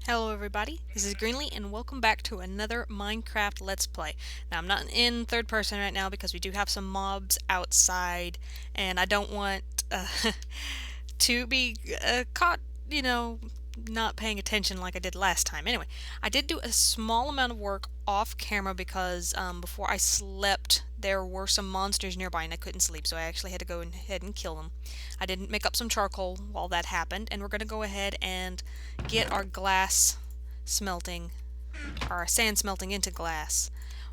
Hello everybody, this is Greenly and welcome back to another Minecraft Let's Play. Now I'm not in third person right now because we do have some mobs outside and I don't want to be caught, not paying attention like I did last time. Anyway, I did do a small amount of work off camera because before I slept there were some monsters nearby and I couldn't sleep, so I actually had to go ahead and kill them. I didn't make up some charcoal while that happened, and we're going to go ahead and get our glass smelting, our sand smelting into glass,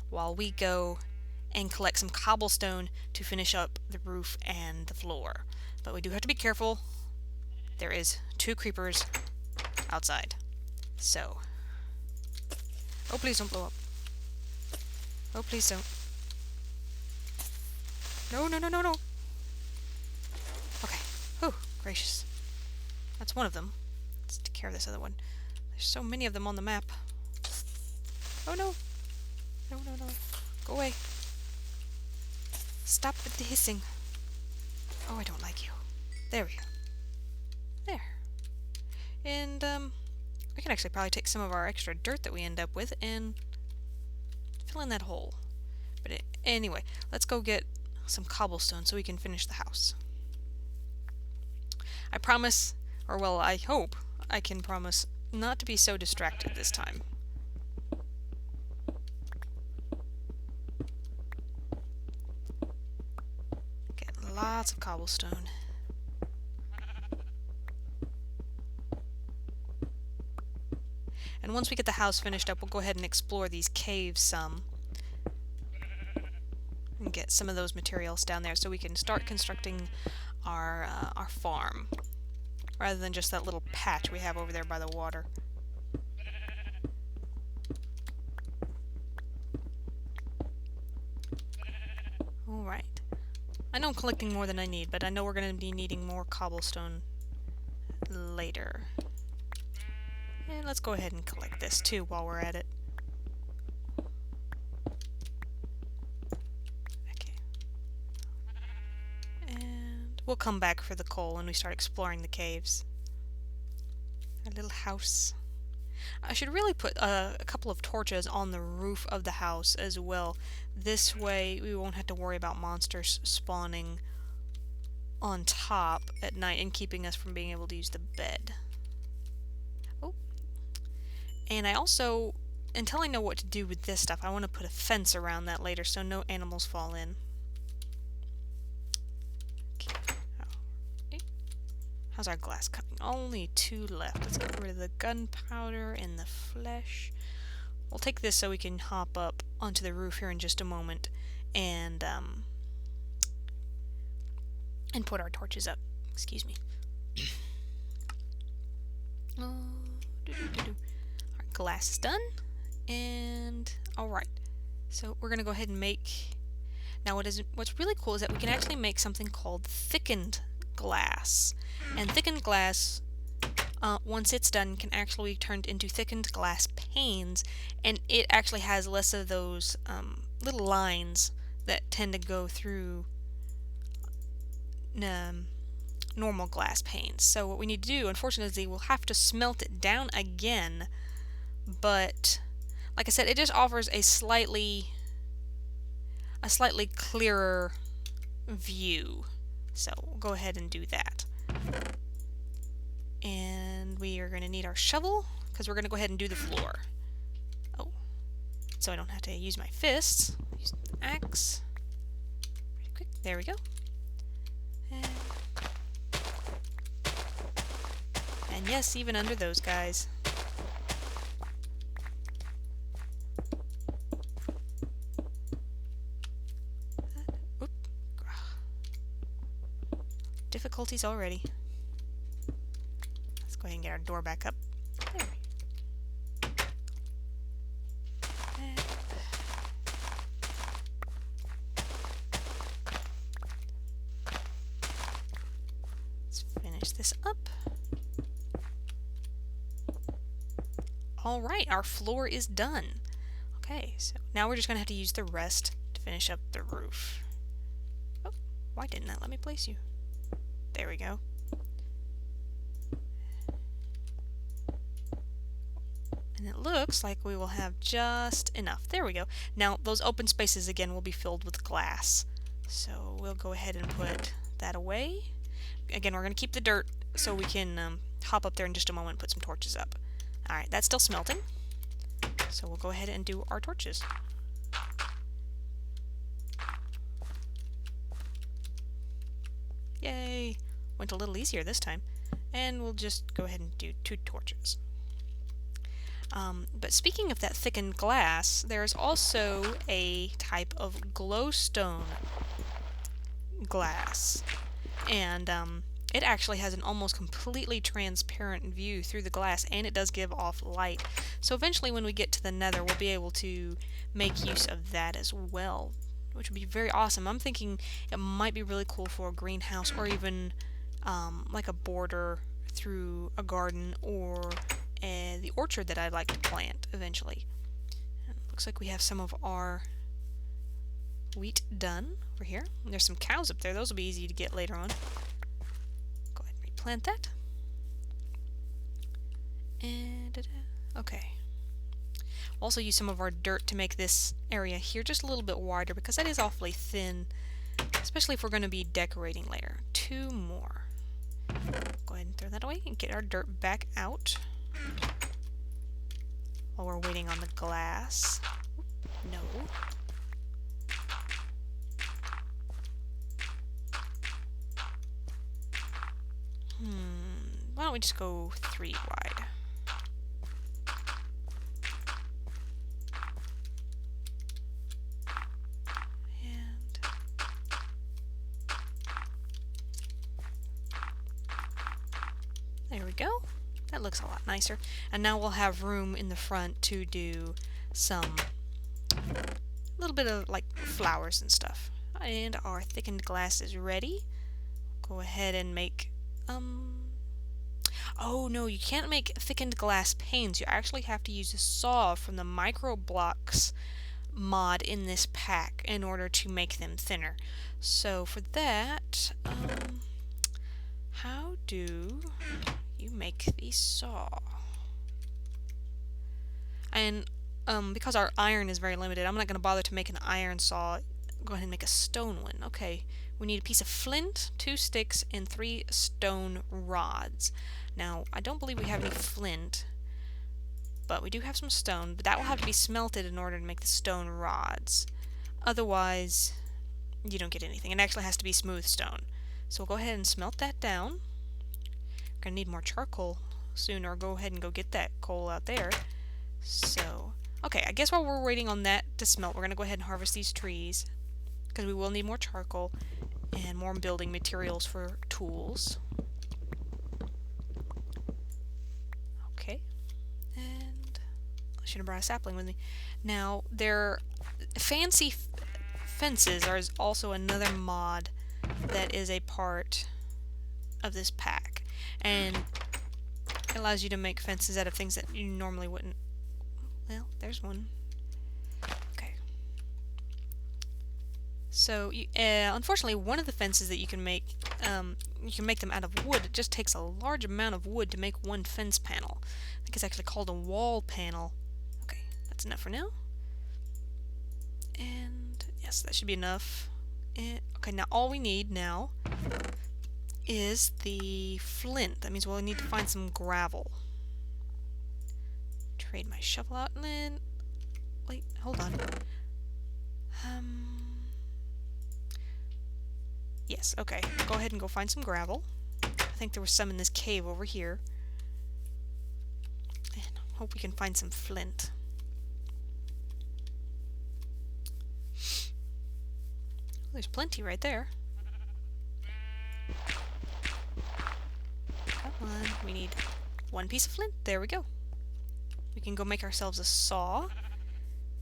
while we go and collect some cobblestone to finish up the roof and the floor. But we do have to be careful. There is 2 creepers outside. So, oh please don't blow up. Oh please don't. No, no, no, no, no. Okay. Oh, gracious. That's one of them. Let's take care of this other one. There's so many of them on the map. Oh no. No, no, no. Go away. Stop with the hissing. Oh, I don't like you. There we go. There. And, we can actually probably take some of our extra dirt that we end up with and fill in that hole. But anyway, let's go get some cobblestone so we can finish the house. I promise, or well, I hope I can promise not to be so distracted this time. Get lots of cobblestone. And once we get the house finished up, we'll go ahead and explore these caves some. And get some of those materials down there so we can start constructing our farm. Rather than just that little patch we have over there by the water. Alright. I know I'm collecting more than I need, but I know we're going to be needing more cobblestone later. And let's go ahead and collect this too while we're at it. Okay. And we'll come back for the coal when we start exploring the caves. A little house. I should really put a couple of torches on the roof of the house as well. This way we won't have to worry about monsters spawning on top at night and keeping us from being able to use the bed. Oh. And I also, until I know what to do with this stuff, I want to put a fence around that later so no animals fall in. How's our glass cutting? Only 2 left. Let's get rid of the gunpowder and the flesh. We'll take this so we can hop up onto the roof here in just a moment and put our torches up. Excuse me. Our glass is done. And alright. So we're gonna go ahead and make... Now what's really cool is that we can actually make something called thickened glass. And thickened glass, once it's done, can actually be turned into thickened glass panes, and it actually has less of those little lines that tend to go through normal glass panes. So what we need to do, unfortunately, we'll have to smelt it down again, but like I said, it just offers a slightly clearer view. So we'll go ahead and do that. And we are going to need our shovel, because we're going to go ahead and do the floor. Oh. So I don't have to use my fists. Use the axe. Pretty quick. There we go. And yes, even under those guys. Oop. Difficulties already. Let's go ahead and get our door back up. There. And let's finish this up. Alright, our floor is done. Okay, so now we're just going to have to use the rest to finish up the roof. Oh, why didn't that let me place you? There we go. And it looks like we will have just enough. There we go. Now those open spaces again will be filled with glass. So we'll go ahead and put that away. Again, we're going to keep the dirt so we can hop up there in just a moment and put some torches up. Alright, that's still smelting. So we'll go ahead and do our torches. Yay! Went a little easier this time. And we'll just go ahead and do 2 torches. But speaking of that thickened glass, there's also a type of glowstone glass. And it actually has an almost completely transparent view through the glass, and it does give off light. So eventually when we get to the Nether, we'll be able to make use of that as well, which would be very awesome. I'm thinking it might be really cool for a greenhouse, or even like a border through a garden, or the orchard that I'd like to plant eventually. And it looks like we have some of our wheat done over here. And there's some cows up there. Those will be easy to get later on. Go ahead and replant that. And okay. We'll also use some of our dirt to make this area here just a little bit wider, because that is awfully thin, especially if we're going to be decorating later. 2 more. Go ahead and throw that away and get our dirt back out while we're waiting on the glass. No. Why don't we just go 3 wide? And there we go. That looks a lot nicer. And now we'll have room in the front to do some little bit of like flowers and stuff. And our thickened glass is ready. Go ahead and make oh no, you can't make thickened glass panes. You actually have to use a saw from the micro blocks mod in this pack in order to make them thinner. So for that, how do you make the saw? And because our iron is very limited, I'm not going to bother to make an iron saw. Go ahead and make a stone one. Okay, we need a piece of flint, 2 sticks, and 3 stone rods. Now, I don't believe we have any flint, but we do have some stone, but that will have to be smelted in order to make the stone rods. Otherwise, you don't get anything. It actually has to be smooth stone. So we'll go ahead and smelt that down. We're going to need more charcoal soon, or go ahead and go get that coal out there. So, okay, I guess while we're waiting on that to smelt, we're going to go ahead and harvest these trees, because we will need more charcoal and more building materials for tools. Okay, and I should have brought a sapling with me. Now, their fancy fences are also another mod that is a part of this pack, and it allows you to make fences out of things that you normally wouldn't. Well, there's one. Okay. So, unfortunately, one of the fences that you can make them out of wood. It just takes a large amount of wood to make one fence panel. I think it's actually called a wall panel. Okay, that's enough for now. And yes, that should be enough. Okay, now all we need now is the flint. That means we'll need to find some gravel. Trade my shovel out, and then wait, hold on. Yes, okay. Go ahead and go find some gravel. I think there was some in this cave over here. And hope we can find some flint. There's plenty right there. Come on, we need 1 piece of flint. There we go. We can go make ourselves a saw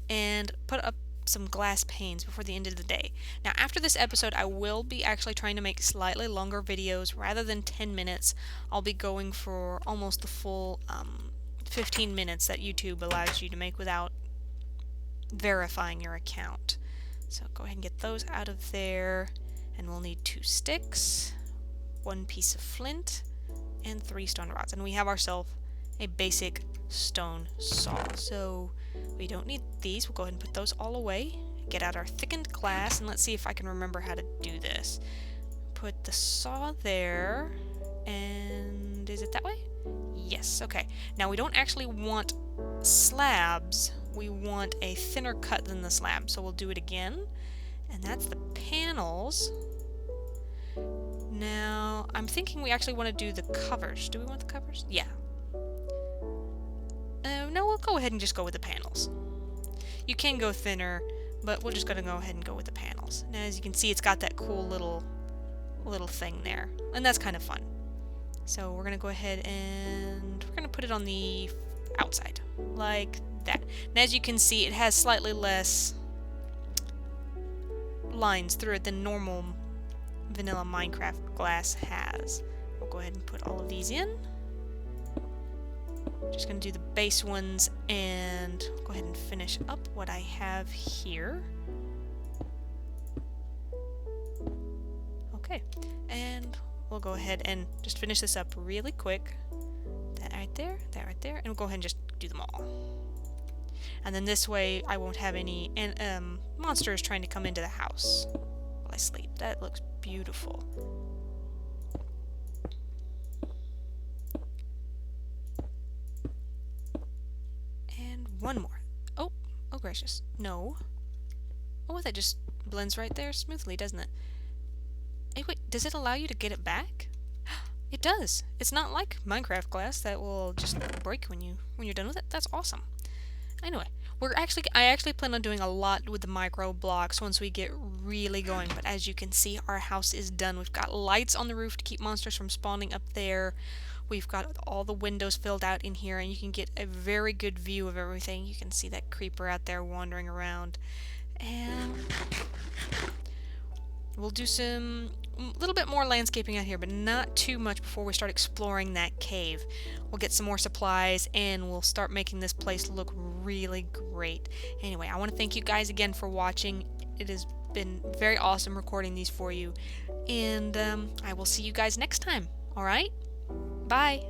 and put up some glass panes before the end of the day. Now, after this episode, I will be actually trying to make slightly longer videos. Rather than 10 minutes, I'll be going for almost the full 15 minutes that YouTube allows you to make without verifying your account. So go ahead and get those out of there, and we'll need 2 sticks, 1 piece of flint, and 3 stone rods. And we have ourselves a basic stone saw. So we don't need these. We'll go ahead and put those all away. Get out our thickened glass, and let's see if I can remember how to do this. Put the saw there, and is it that way? Yes, okay. Now we don't actually want slabs. We want a thinner cut than the slab, so we'll do it again. And that's the panels. Now, I'm thinking we actually want to do the covers. Do we want the covers? Yeah. No, we'll go ahead and just go with the panels. You can go thinner, but we're just going to go ahead and go with the panels. Now, as you can see, it's got that cool little thing there, and that's kind of fun. So we're going to go ahead and we're going to put it on the outside, like that. And as you can see, it has slightly less lines through it than normal vanilla Minecraft glass has. We'll go ahead and put all of these in. Just going to do the base ones and go ahead and finish up what I have here. Okay, and we'll go ahead and just finish this up really quick. That right there, and we'll go ahead and just do them all. And then this way I won't have any monsters trying to come into the house while I sleep. That looks beautiful. And one more. Oh gracious. No. Oh, that just blends right there smoothly, doesn't it? Hey, wait, does it allow you to get it back? It does. It's not like Minecraft glass that will just break when you're done with it. That's awesome. Anyway, I actually plan on doing a lot with the micro blocks once we get really going, but as you can see, our house is done. We've got lights on the roof to keep monsters from spawning up there. We've got all the windows filled out in here, and you can get a very good view of everything. You can see that creeper out there wandering around. And we'll do some little bit more landscaping out here, but not too much before we start exploring that cave. We'll get some more supplies and we'll start making this place look really great. Anyway, I want to thank you guys again for watching. It has been very awesome recording these for you, and I will see you guys next time. Alright? Bye!